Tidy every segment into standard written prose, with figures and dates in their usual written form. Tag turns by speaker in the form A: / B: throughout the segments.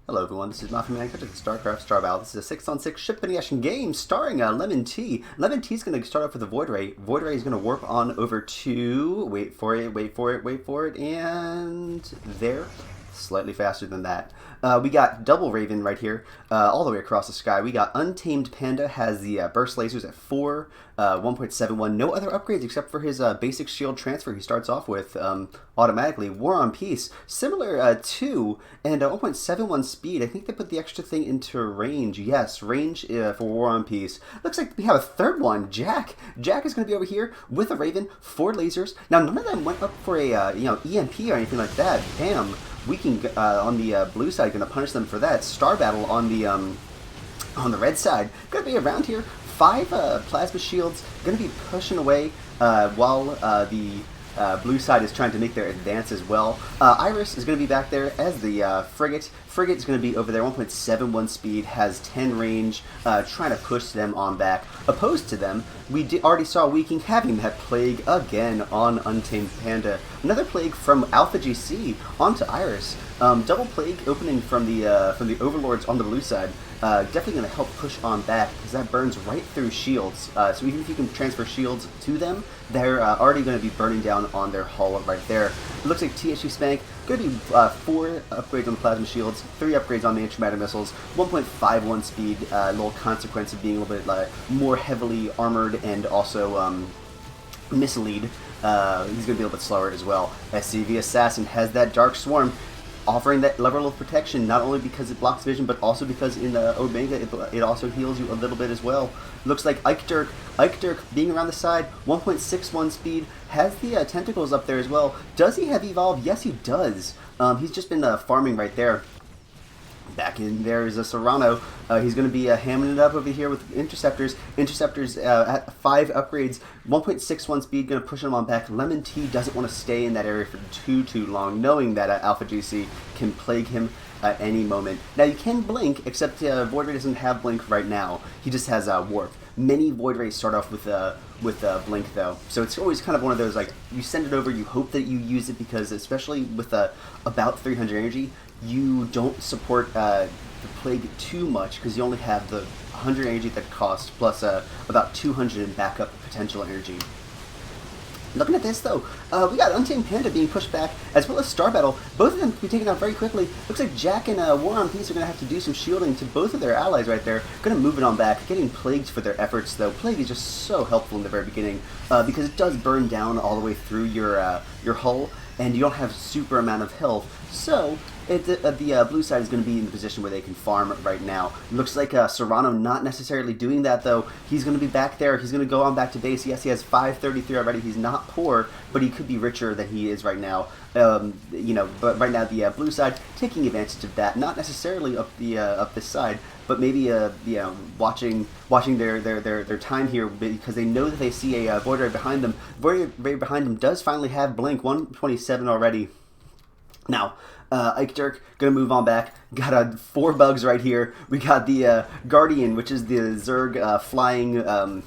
A: Hello everyone, this is MaffumanCAsting StarCraft Star Battle. This is a 6-on-6 ship action game starring Lemon T. Lemon T is going to start off with a Void Ray. Void Ray is going to warp on over to, wait for it, and there. Slightly faster than that. We got Double Raven right here, all the way across the sky. We got Untamed Panda, has the burst lasers at 4, 1.71. No other upgrades except for his basic shield transfer he starts off with automatically. War on Peace, similar to, and 1.71 speed. I think they put the extra thing into range. Yes, range for War on Peace. Looks like we have a third one, Jack. Jack is going to be over here with a Raven, 4 lasers. Now, none of them went up for a EMP or anything like that. Bam. We can on the blue side going to punish them for that. Star Battle on the red side going to be around here. 5 plasma shields going to be pushing away while the blue side is trying to make their advance as well. Iris is going to be back there as the frigate. Frigate is going to be over there, 1.71 speed, has 10 range, trying to push them on back. Opposed to them, we already saw Weaking having that plague again on Untamed Panda. Another plague from AlphaGC onto Iris. Double plague opening from the Overlords on the blue side. Definitely going to help push on back because that burns right through shields. So even if you can transfer shields to them, they're already going to be burning down on their hull right there. It looks like THC Spank going to be 4 upgrades on the plasma shields, 3 upgrades on the antimatter missiles, 1.51 speed, a little consequence of being a little bit more heavily armored and also missile-lead. He's going to be a little bit slower as well. SCV Assassin has that Dark Swarm, offering that level of protection, not only because it blocks vision, but also because in the Omega, it also heals you a little bit as well. Looks like Ike Dirk being around the side, 1.61 speed, has the tentacles up there as well. Does he have Evolve? Yes, he does. He's just been farming right there. Back in there is a Serrano. He's going to be hamming it up over here with Interceptors. Interceptors at 5 upgrades, 1.61 speed, going to push him on back. Lemon T doesn't want to stay in that area for too long, knowing that AlphaGC can plague him at any moment. Now you can blink, except Void Ray doesn't have blink right now. He just has warp. Many Void Rays start off with blink though, so it's always kind of one of those, like, you send it over, you hope that you use it, because especially with about 300 energy, you don't support the plague too much because you only have the 100 energy that it costs plus about 200 in backup potential energy. Looking at this though, we got Untamed Panda being pushed back, as well as Star Battle. Both of them can be taken out very quickly. Looks like Jack and War on Peace are going to have to do some shielding to both of their allies right there. Going to move it on back, getting plagued for their efforts though. Plague is just so helpful in the very beginning because it does burn down all the way through your hull, and you don't have super amount of health. So the blue side is going to be in the position where they can farm right now. Looks like Serrano not necessarily doing that though. He's going to be back there. He's going to go on back to base. Yes, he has 533 already. He's not poor, but he could be richer than he is right now. But right now the blue side taking advantage of that. Not necessarily up this side, but maybe watching their time here, because they know that they see a Void Ray behind them. Void Ray behind them does finally have blink, 127 already. Now, Ike Dirk gonna move on back. Got 4 bugs right here. We got the Guardian, which is the Zerg flying, kind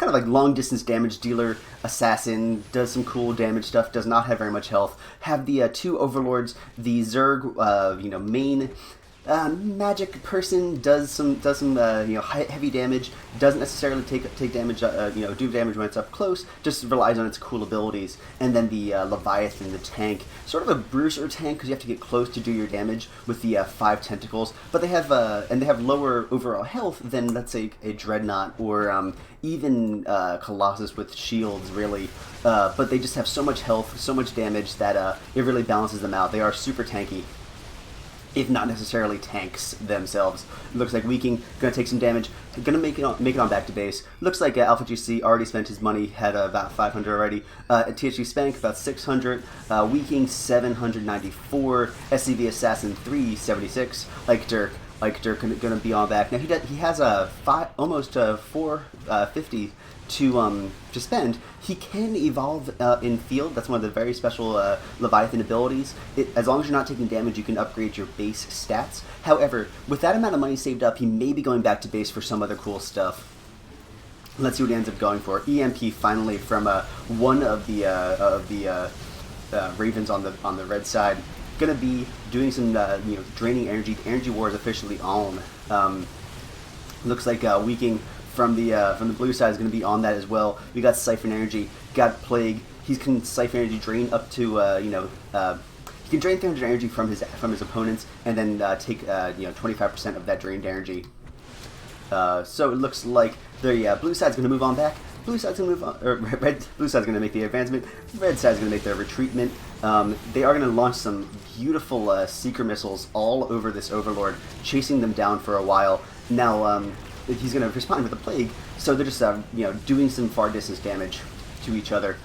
A: of like long distance damage dealer assassin. Does some cool damage stuff. Does not have very much health. Have the 2 Overlords. The Zerg, main magic person does some heavy damage. Doesn't necessarily take damage, do damage when it's up close. Just relies on its cool abilities. And then the Leviathan, the tank, sort of a bruiser tank because you have to get close to do your damage with the 5 tentacles. But they have lower overall health than, let's say, a Dreadnought or even Colossus with shields, really. But they just have so much health, so much damage that it really balances them out. They are super tanky, if not necessarily tanks themselves. It looks like Weaking going to take some damage, going to make it on back to base. Looks like AlphaGC already spent his money, had about 500 already. THG Spank about 600, Weaking 794, SCV Assassin 376, Ike Dirk going to be on back. Now he has almost 450 to spend. He can evolve in field. That's one of the very special Leviathan abilities. As long as you're not taking damage, you can upgrade your base stats. However, with that amount of money saved up, he may be going back to base for some other cool stuff. Let's see what he ends up going for. EMP finally from one of the Ravens on the red side. going to be doing some draining energy. The energy war is officially on. Looks like Weaking from the blue side is going to be on that as well. We got Siphon Energy, got Plague. He can Siphon Energy drain up to he can drain 300 energy from his opponents, and then take 25% of that drained energy. So it looks like the blue side's going to move on back. Blue side's going to move on, or blue side's going to make the advancement. Red side's going to make their retreatment. They are going to launch some beautiful Seeker missiles all over this Overlord, chasing them down for a while. Now he's going to respond with a Plague, so they're just doing some far distance damage to each other.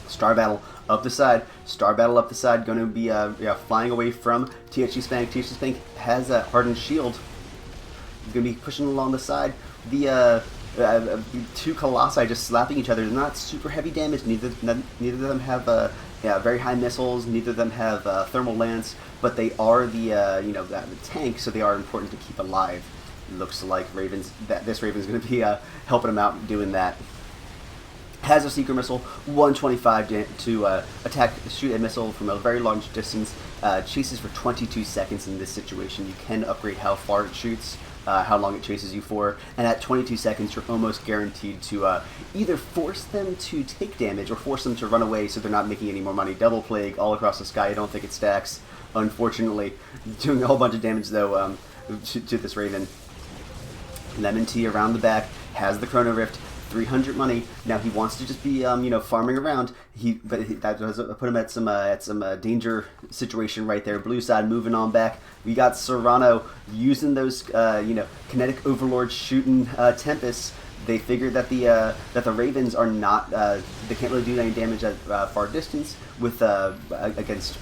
A: Star Battle up the side. Star Battle up the side, going to be flying away from THG Spank. THG Spank has a Hardened Shield. He's going to be pushing along the side. The two Colossi just slapping each other. They're not super heavy damage. Neither of them have very high missiles. Neither of them have Thermal Lance, but they are the tank, so they are important to keep alive. It looks like this Raven's going to be helping them out doing that. Has a Seeker missile, 125 to shoot a missile from a very long distance. Chases for 22 seconds in this situation. You can upgrade how far it shoots, how long it chases you for, and at 22 seconds you're almost guaranteed to either force them to take damage or force them to run away so they're not making any more money. Double Plague all across the sky. I don't think it stacks, unfortunately. Doing a whole bunch of damage though to this Raven. Lemon Tea around the back, has the Chrono Rift. 300 money. Now he wants to just be, farming around. That does put him at some danger situation right there. Blue side moving on back. We got Serrano using those, kinetic overlords shooting Tempests. They figured that the Ravens are not, they can't really do any damage at far distance with against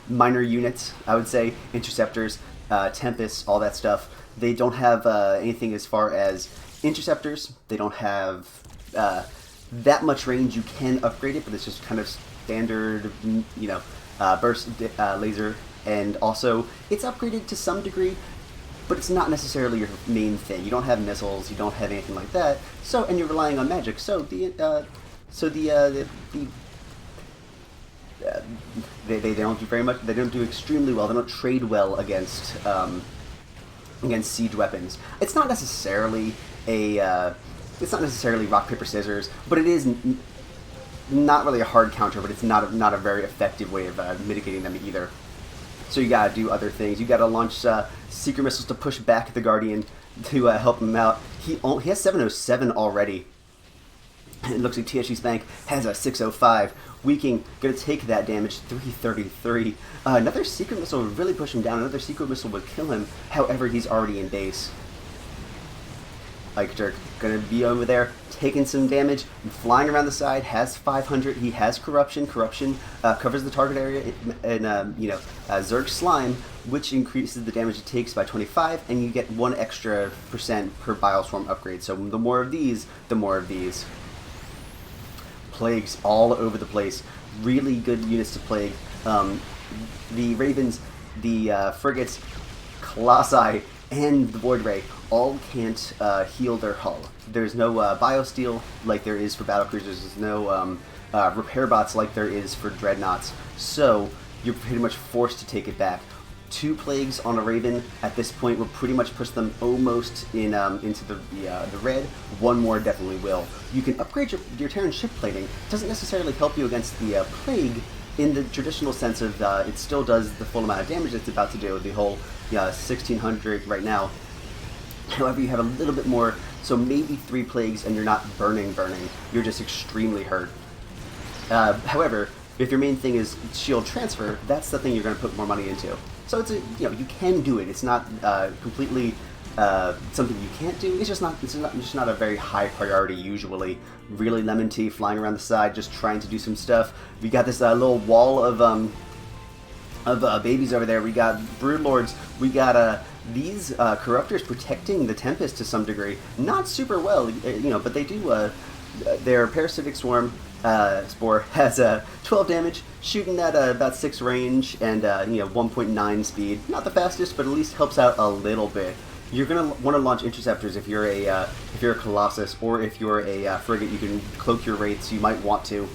A: minor units. I would say interceptors, Tempests, all that stuff. They don't have anything as far as interceptors. They don't have that much range. You can upgrade it, but it's just kind of standard, burst laser, and also it's upgraded to some degree, but it's not necessarily your main thing. You don't have missiles, you don't have anything like that. So, and you're relying on magic. So they don't do very much. They don't do extremely well. They don't trade well against siege weapons. It's not necessarily rock paper scissors, but it is not really a hard counter. But it's not a very effective way of mitigating them either. So you gotta do other things. You gotta launch Seeker missiles to push back the Guardian to help him out. He has 707 already. It looks like THG Spank has a 605. Weaking, gonna take that damage, 333. Another Secret Missile would really push him down. Another Secret Missile would kill him. However, he's already in base. Ike Jerk, gonna be over there, taking some damage, and flying around the side, has 500. He has Corruption. Corruption covers the target area in Zerg Slime, which increases the damage it takes by 25, and you get 1 extra % per Bioswarm upgrade. So the more of these, the more of these. Plagues all over the place. Really good units to Plague. The Ravens, the Frigates, Colossi, and the Void Ray all can't heal their hull. There's no Biosteel like there is for Battlecruisers. There's no repair bots like there is for Dreadnoughts. So you're pretty much forced to take it back. 2 Plagues on a Raven at this point will pretty much push them almost into the red. 1 more definitely will. You can upgrade your Terran ship plating. It doesn't necessarily help you against the Plague in the traditional sense of it still does the full amount of damage it's about to do. The whole 1600 right now. However, you have a little bit more, so maybe 3 Plagues and you're not burning. You're just extremely hurt. However, if your main thing is shield transfer, that's the thing you're going to put more money into. So it's you can do it. It's not completely something you can't do. It's just not a very high priority usually. Really, Lemon Tea flying around the side, just trying to do some stuff. We got this little wall of babies over there. We got Broodlords. We got these Corruptors protecting the Tempest to some degree. Not super well, but they do. Their Parasitic Swarm Spore has 12 damage, shooting at about 6 range and 1.9 speed. Not the fastest, but at least helps out a little bit. You're gonna want to launch interceptors if you're a Colossus, or if you're a frigate. You can cloak your wraiths. You might want to.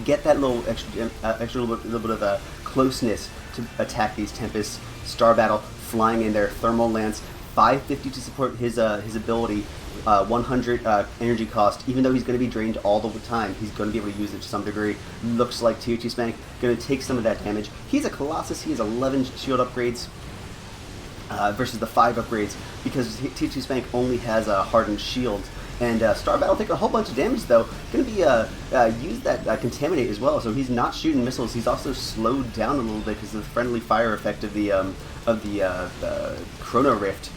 A: get that little extra little bit of closeness to attack these Tempests. Star Battle flying in there, Thermal Lance, 550 to support his ability, 100 energy cost. Even though he's going to be drained all the time, he's going to be able to use it to some degree. Looks like THC Spank going to take some of that damage. He's a Colossus. He has 11 shield upgrades versus the 5 upgrades, because THC Spank only has a hardened shield. And Star Battle taking a whole bunch of damage, though. Going to be use that Contaminate as well, so he's not shooting missiles. He's also slowed down a little bit because of the friendly fire effect of the Chrono Rift.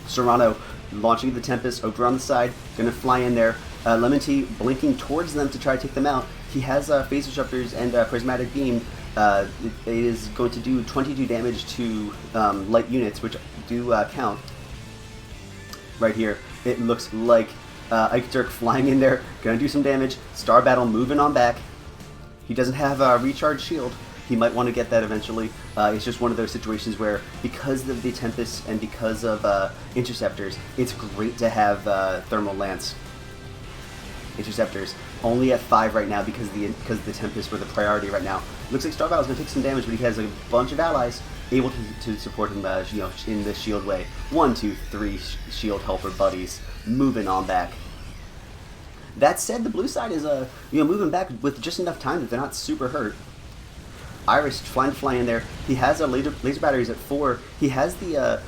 A: Serrano launching the Tempest over on the side, going to fly in there. Lemon Tea blinking towards them to try to take them out. He has Phase Disruptors and Prismatic Beam. It is going to do 22 damage to light units, which do count. Right here, it looks like Ike Dirk flying in there, going to do some damage. Star Battle moving on back. He doesn't have a recharge shield. He might want to get that eventually. It's just one of those situations where, because of the Tempest and because of Interceptors, it's great to have Thermal Lance. Interceptors only at 5 right now because the Tempest were the priority right now. Looks like Star Battle's going to take some damage, but he has a bunch of allies able to support him, in the shield way. 1, 2, 3 shield helper buddies moving on back. That said, the blue side is moving back with just enough time that they're not super hurt. Iris flying to fly in there. He has laser batteries at 4. He has the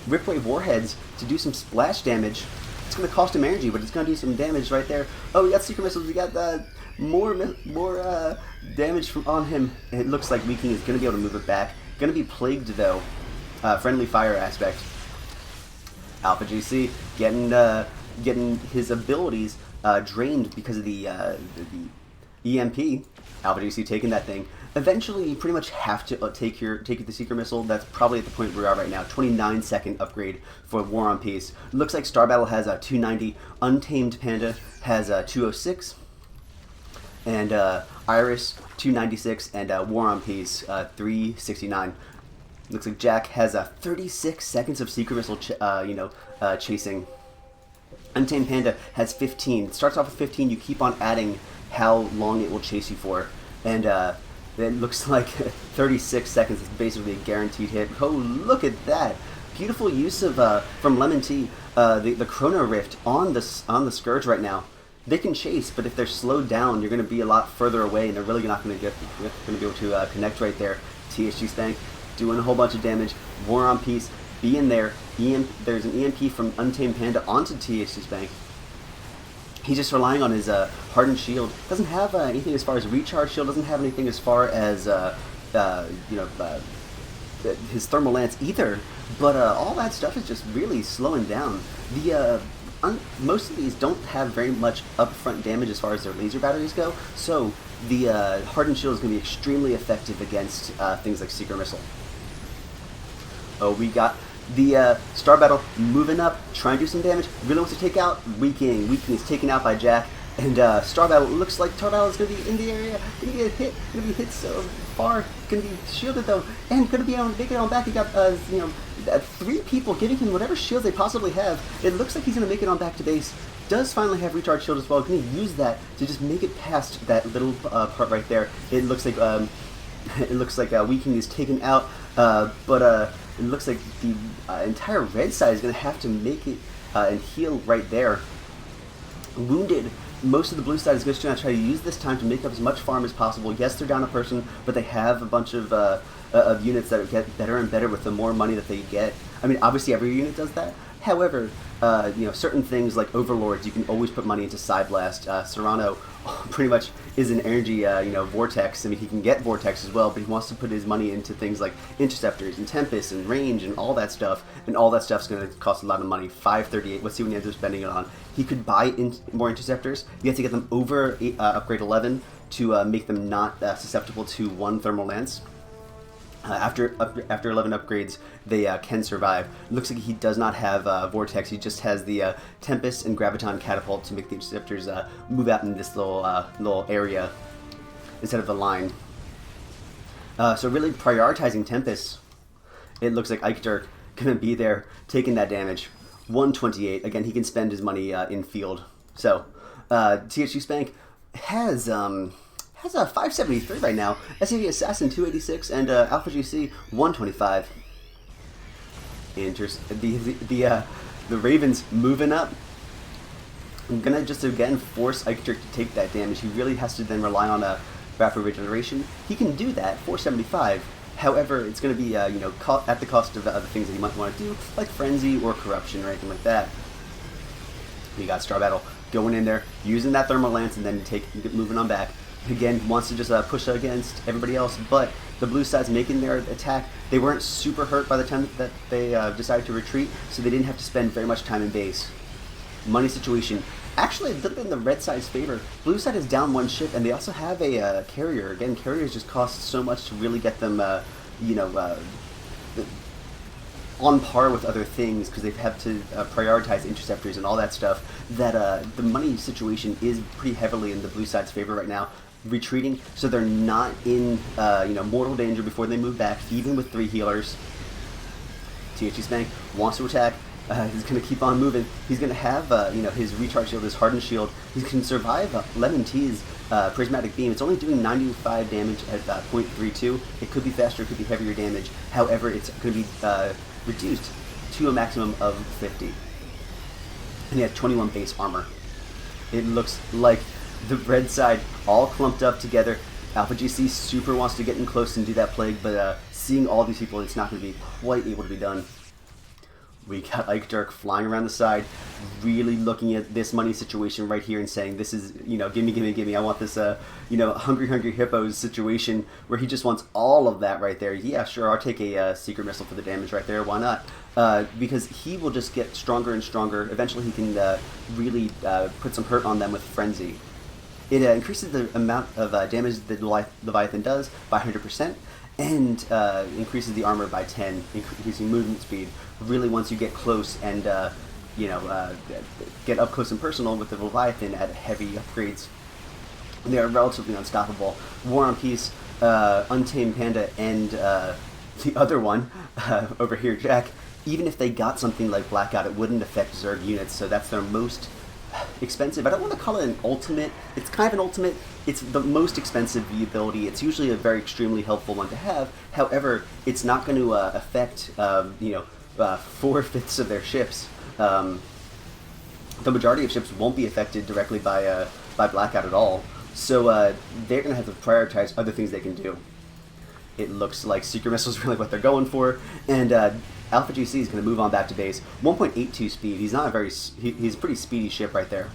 A: Ripwave warheads to do some splash damage. It's going to cost him energy, but it's going to do some damage right there. Oh, we got Secret Missiles. We got more damage on him. And it looks like Weaking is going to be able to move it back. Going to be plagued, though. Friendly fire aspect. AlphaGC getting his abilities drained because of the EMP. AlphaGC taking that thing. Eventually, you pretty much have to take the Secret Missile. That's probably at the point we are right now. 29-second upgrade for War on Peace. Looks like Star Battle has a 290. Untamed Panda has a 206. And Iris 296, and War on Peace 369. Looks like Jack has 36 seconds of Secret Missile chasing. Untamed Panda has 15. It starts off with 15. You keep on adding how long it will chase you for, and it looks like 36 seconds is basically a guaranteed hit. Oh, look at that! Beautiful use of from Lemon Tea, the Chrono Rift on the Scourge right now. They can chase, but if they're slowed down, you're going to be a lot further away, and they're really not going to be able to connect right there. THG Spank doing a whole bunch of damage. War on Peace, be in there. There's an EMP from Untamed Panda onto THG Spank. He's just relying on his hardened shield. Doesn't have anything as far as recharge shield. Doesn't have anything as far as his Thermal Lance either. But all that stuff is just really slowing down. Most of these don't have very much upfront damage as far as their laser batteries go, so the hardened shield is going to be extremely effective against things like Secret Missile. Oh, we got the Star Battle moving up, trying to do some damage. Really wants to take out Weaking. Weaking is taken out by Jack, and Star Battle looks like Star Battle is going to be in the area, going to get hit, going to be hit so far, going to be shielded though, and going to be able to make it on back. He got 3 people giving him whatever shield they possibly have. It looks like he's going to make it on back to base. Does finally have recharge shield as well. Going to use that to just make it past that little part right there. It looks like Weaking is taken out, but it looks like the entire red side is going to have to make it and heal right there. Wounded. Most of the blue side is just going to try to use this time to make up as much farm as possible. Yes, they're down a person, but they have a bunch of units that get better and better with the more money that they get. I mean, obviously every unit does that. However, certain things like Overlords, you can always put money into Side Blast. Serrano pretty much is an energy, Vortex. I mean, he can get Vortex as well, but he wants to put his money into things like Interceptors and Tempest and Range and all that stuff. And all that stuff's going to cost a lot of money. 538. Let's see what he ends up spending it on. He could buy more Interceptors. You have to get them over upgrade 11 to make them not susceptible to 1 Thermal Lance. After 11 upgrades, they can survive. Looks like he does not have Vortex. He just has the Tempest and Graviton Catapult to make the Interceptors move out in this little area instead of the line. So really prioritizing Tempest. It looks like Ike Dirk gonna be there taking that damage. 128. Again, he can spend his money in field. So THG Spank has has a 573 right now. SCV Assassin 286 and AlphaGC 125. The Ravens moving up. I'm gonna just again force Ike Dirk to take that damage. He really has to then rely on a rapid regeneration. He can do that, 475. However, it's going to be at the cost of other things that you might want to do, like Frenzy or Corruption or anything like that. You got Star Battle going in there, using that Thermal Lance, and then moving on back. Again, wants to just push against everybody else, but the blue side's making their attack. They weren't super hurt by the time that they decided to retreat, so they didn't have to spend very much time in base. Money situation. Actually, a little bit in the red side's favor. Blue side is down one ship, and they also have a carrier. Again, carriers just cost so much to really get them, on par with other things, because they have to prioritize interceptors and all that stuff, that the money situation is pretty heavily in the blue side's favor right now. Retreating, so they're not in mortal danger before they move back, even with 3 healers. THG Spank wants to attack. He's going to keep on moving. He's going to have, his recharge shield, his hardened shield. He can survive Lemon T's prismatic beam. It's only doing 95 damage at 0.32. It could be faster, it could be heavier damage. However, it's going to be reduced to a maximum of 50. And he has 21 base armor. It looks like the red side all clumped up together. AlphaGC super wants to get in close and do that plague, but seeing all these people, it's not going to be quite able to be done. We got Ike Dirk flying around the side, really looking at this money situation right here and saying, this is, gimme, gimme, gimme. I want this, hungry, hungry hippos situation where he just wants all of that right there. Yeah, sure, I'll take a secret missile for the damage right there. Why not? Because he will just get stronger and stronger. Eventually he can really put some hurt on them with Frenzy. It increases the amount of damage that Leviathan does by 100%. And increases the armor by 10, increasing movement speed. Really, once you get close and get up close and personal with the Leviathan at heavy upgrades, they are relatively unstoppable. War on Peace, Untamed Panda, and the other one over here, Jack. Even if they got something like Blackout, it wouldn't affect Zerg units. So that's their most expensive. I don't want to call it an ultimate. It's kind of an ultimate. It's the most expensive V ability. It's usually a very extremely helpful one to have. However, it's not going to affect 4/5 of their ships. The majority of ships won't be affected directly by Blackout at all. So they're going to have to prioritize other things they can do. It looks like Secret Missile is really what they're going for, and AlphaGC is going to move on back to base. 1.82 speed. He's not a he's a pretty speedy ship right there.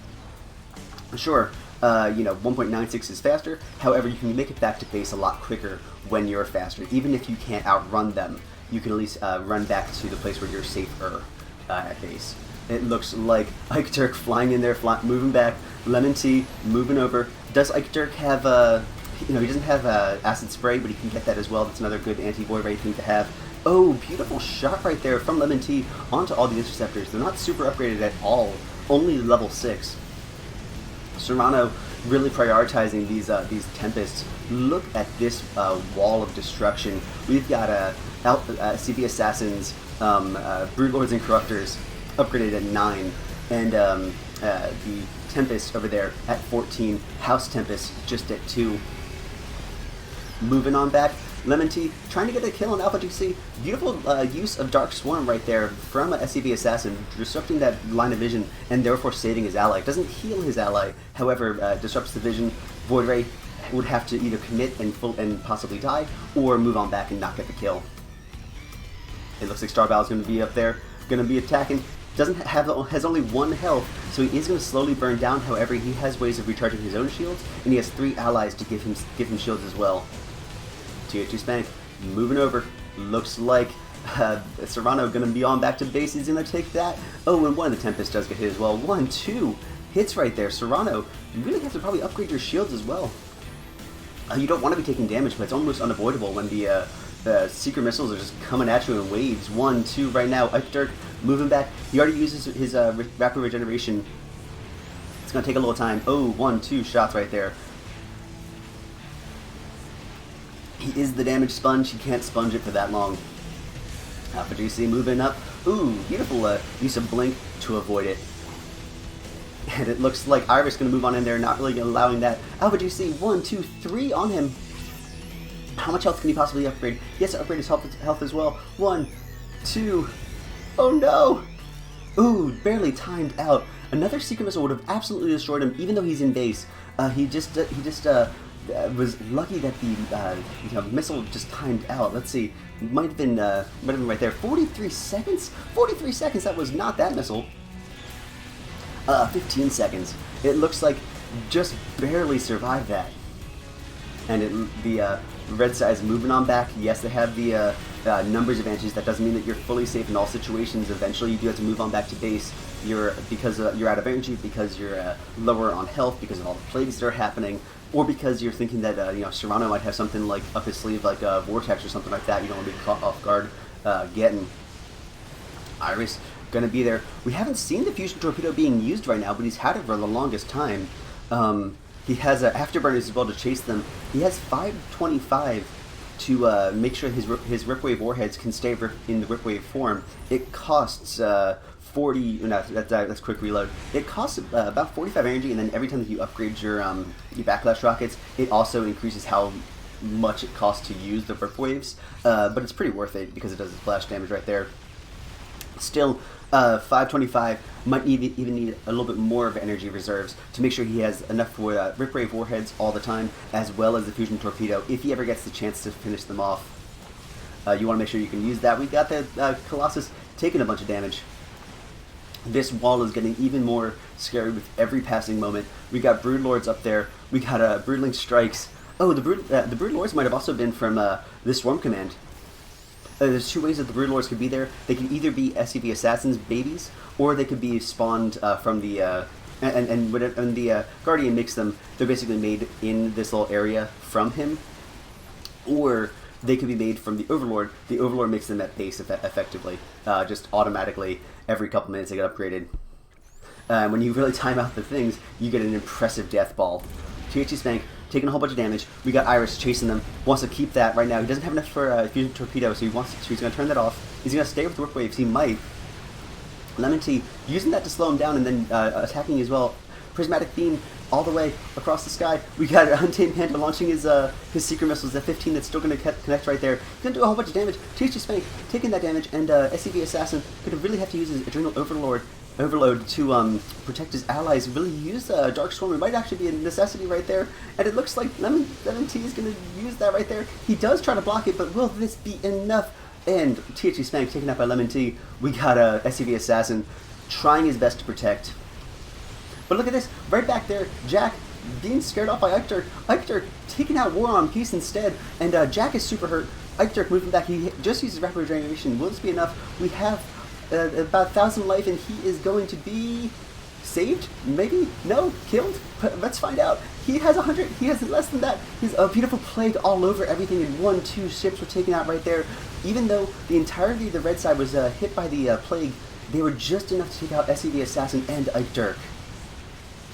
A: Sure, 1.96 is faster. However, you can make it back to base a lot quicker when you're faster. Even if you can't outrun them, you can at least run back to the place where you're safer at base. It looks like Ike Dirk flying in there, moving back. Lemon T moving over. Does Ike Dirk have he doesn't have acid spray, but he can get that as well. That's another good anti-void ray thing to have. Oh, beautiful shot right there from Lemon T onto all the interceptors. They're not super upgraded at all, only level 6. Serrano really prioritizing these Tempests. Look at this wall of destruction. We've got CV Assassins, Broodlords and Corruptors upgraded at 9, and the Tempest over there at 14. House Tempest just at 2. Moving on back, Lemon T trying to get a kill on AlphaGC. Beautiful use of Dark Swarm right there from a SCV Assassin, disrupting that line of vision and therefore saving his ally. Doesn't heal his ally, however, disrupts the vision. Void Ray would have to either commit and possibly die, or move on back and not get the kill. It looks like Star Battle is going to be up there, going to be attacking. Has only 1 health, so he is going to slowly burn down. However, he has ways of recharging his own shields, and he has 3 allies to give him shields as well. THG Spank moving over. Looks like Serrano going to be on back to base. He's going to take that. Oh, and one of the Tempest does get hit as well. 1, 2 hits right there. Serrano, you really have to probably upgrade your shields as well. You don't want to be taking damage, but it's almost unavoidable when the secret missiles are just coming at you in waves. 1, 2 right now. Ike Dirk moving back. He already uses his rapid regeneration. It's going to take a little time. Oh, 1, 2 shots right there. He is the damage sponge. He can't sponge it for that long. AlphaGC moving up. Ooh, beautiful use of Blink to avoid it. And it looks like Iris going to move on in there, not really allowing that. AlphaGC, 1, 2, 3 on him. How much health can he possibly upgrade? He has to upgrade his health as well. 1, 2. Oh no! Ooh, barely timed out. Another secret missile would have absolutely destroyed him, even though he's in base. He just was lucky that the missile just timed out. Let's see, might have been right there. 43 seconds. 43 seconds. That was not that missile. 15 seconds. It looks like just barely survived that. And the red side is moving on back. Yes, they have the numbers advantages. That doesn't mean that you're fully safe in all situations. Eventually, you do have to move on back to base. Because you're out of energy, because you're lower on health, because of all the plagues that are happening, or because you're thinking that Serrano might have something like up his sleeve, like a vortex or something like that. You don't want to be caught off guard getting. Iris gonna be there. We haven't seen the fusion torpedo being used right now, but he's had it for the longest time. He has afterburners as well to chase them. He has 525 to make sure his Ripwave warheads can stay in the Ripwave form. It costs 40. No, that's quick reload. It costs about 45 energy, and then every time that you upgrade your backlash rockets, it also increases how much it costs to use the Ripwaves. But it's pretty worth it because it does splash damage right there. Still, 525 might even need a little bit more of energy reserves to make sure he has enough for Ripwave warheads all the time, as well as the fusion torpedo if he ever gets the chance to finish them off. You want to make sure you can use that. We got the Colossus taking a bunch of damage. This wall is getting even more scary with every passing moment. We got Broodlords up there. We got Broodling Strikes. Oh, the Broodlords might have also been from the Swarm Command. There's two ways that the Broodlords could be there. They could either be SCV Assassins' babies, or they could be spawned from the... and when the Guardian makes them, they're basically made in this little area from him. Or they could be made from the Overlord. The Overlord makes them at base effectively. Just automatically, every couple minutes they get upgraded. When you really time out the things, you get an impressive death ball. THC Spank taking a whole bunch of damage. We got Iris chasing them. Wants to keep that right now. He doesn't have enough for fusion torpedo, so he's going to turn that off. He's going to stay with the Ripwaves. He might. Lemon Tea using that to slow him down and then attacking as well. Prismatic Beam all the way across the sky. We got Untamed Panda launching his secret missiles at 15. That's still going to connect right there. He's going to do a whole bunch of damage. THC Spank taking that damage, and SCV Assassin going to really have to use his Adrenal Overload to protect his allies. Really use Dark Storm. It might actually be a necessity right there, and it looks like Lemon Tea is going to use that right there. He does try to block it, but will this be enough? And THC Spank taken out by Lemon Tea. We got a SCV Assassin trying his best to protect. But look at this, right back there, Jack being scared off by Ike Dirk taking out War on Peace instead, and Jack is super hurt. Ike Dirk moving back, he just uses Rapid Regeneration. Will this be enough? We have about 1,000 life, and he is going to be saved? Maybe? No? Killed? Let's find out. He has 100, he has less than that. He's a beautiful plague all over everything, and 1, 2 ships were taken out right there. Even though the entirety of the red side was hit by the plague, they were just enough to take out SCV Assassin and Ike Dirk.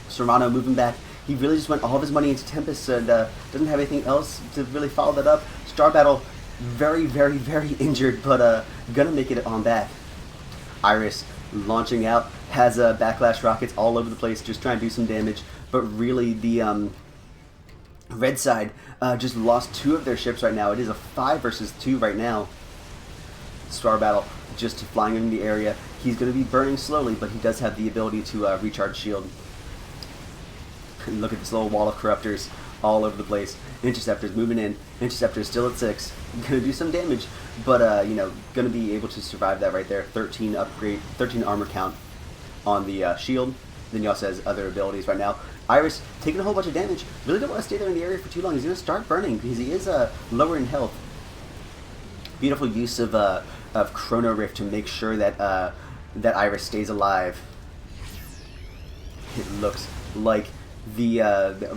A: Serrano moving back. He really just went all of his money into Tempest and doesn't have anything else to really follow that up. Star Battle, very, very, very injured, but gonna make it on back. Iris launching out, has backlash rockets all over the place, just trying to do some damage, but really the red side just lost 2 of their ships right now. It is a 5 versus 2 right now. Star Battle just flying in the area. He's going to be burning slowly, but he does have the ability to recharge shield. And look at this little wall of corruptors all over the place. Interceptors moving in. Interceptors still at 6. Gonna do some damage, but gonna be able to survive that right there. 13 armor count on the shield. Then he also has other abilities right now. Iris taking a whole bunch of damage. Really don't want to stay there in the area for too long. He's gonna start burning because he is lower in health. Beautiful use of Chrono Rift to make sure that that Iris stays alive. It looks like the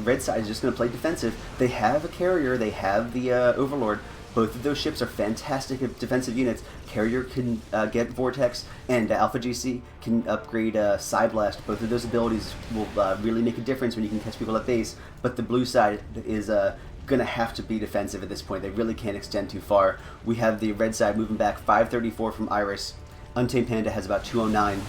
A: red side is just going to play defensive. They have a carrier, they have the Overlord. Both of those ships are fantastic defensive units. Carrier can get Vortex, and AlphaGC can upgrade Psyblast. Both of those abilities will really make a difference when you can catch people at base. But the blue side is going to have to be defensive at this point. They really can't extend too far. We have the red side moving back 534 from Iris. Untamed Panda has about 209.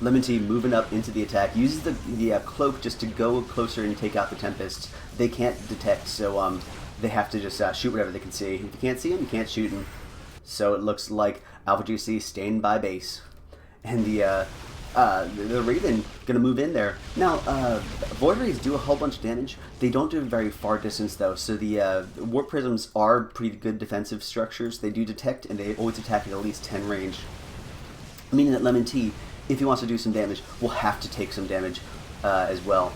A: Lemon Tea moving up into the attack, uses the cloak just to go closer and take out the Tempests. They can't detect, so they have to just shoot whatever they can see. If you can't see them, you can't shoot them. So it looks like AlphaGC staying by base. And the Raven gonna move in there. Now, Void Rays do a whole bunch of damage. They don't do very far distance though, so the Warp Prisms are pretty good defensive structures. They do detect, and they always attack at least 10 range. Meaning that Lemon Tea, if he wants to do some damage, will have to take some damage as well.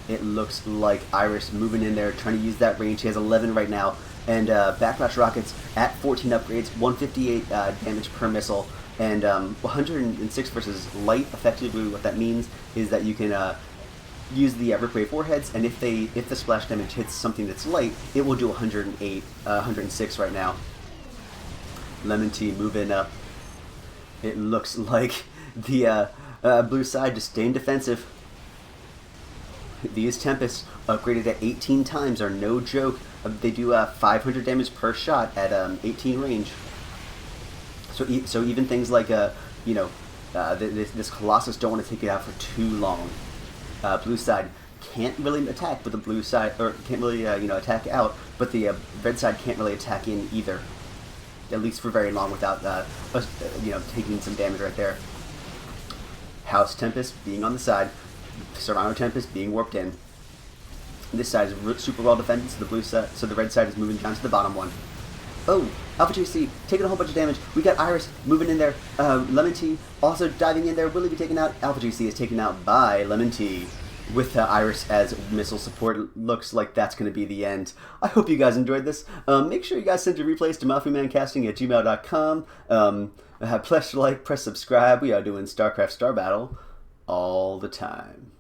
A: It looks like Iris moving in there, trying to use that range. He has 11 right now. And Backlash Rockets at 14 upgrades, 158 damage per missile, and 106 versus light. Effectively, what that means is that you can use the Rip Wave warheads, and if the splash damage hits something that's light, it will do 108, 106 right now. Lemon Tea moving up. It looks like the blue side just staying defensive. These Tempests upgraded at 18 times are no joke. They do 500 damage per shot at 18 range. So even things like this Colossus don't want to take it out for too long. Blue side can't really attack, but the blue side can't really attack out. But the red side can't really attack in either, at least for very long without taking some damage right there. House Tempest being on the side, Serrano Tempest being warped in. This side is super well defended, so the blue side, so the red side is moving down to the bottom one. Oh, AlphaGC taking a whole bunch of damage. We got Iris moving in there. Lemon Tea also diving in there. Will he be taken out? AlphaGC is taken out by Lemon Tea. With Iris as missile support, it looks like that's going to be the end. I hope you guys enjoyed this. Make sure you guys send your replays to MaffumanCasting@gmail.com. Press like, press subscribe. We are doing StarCraft Star Battle all the time.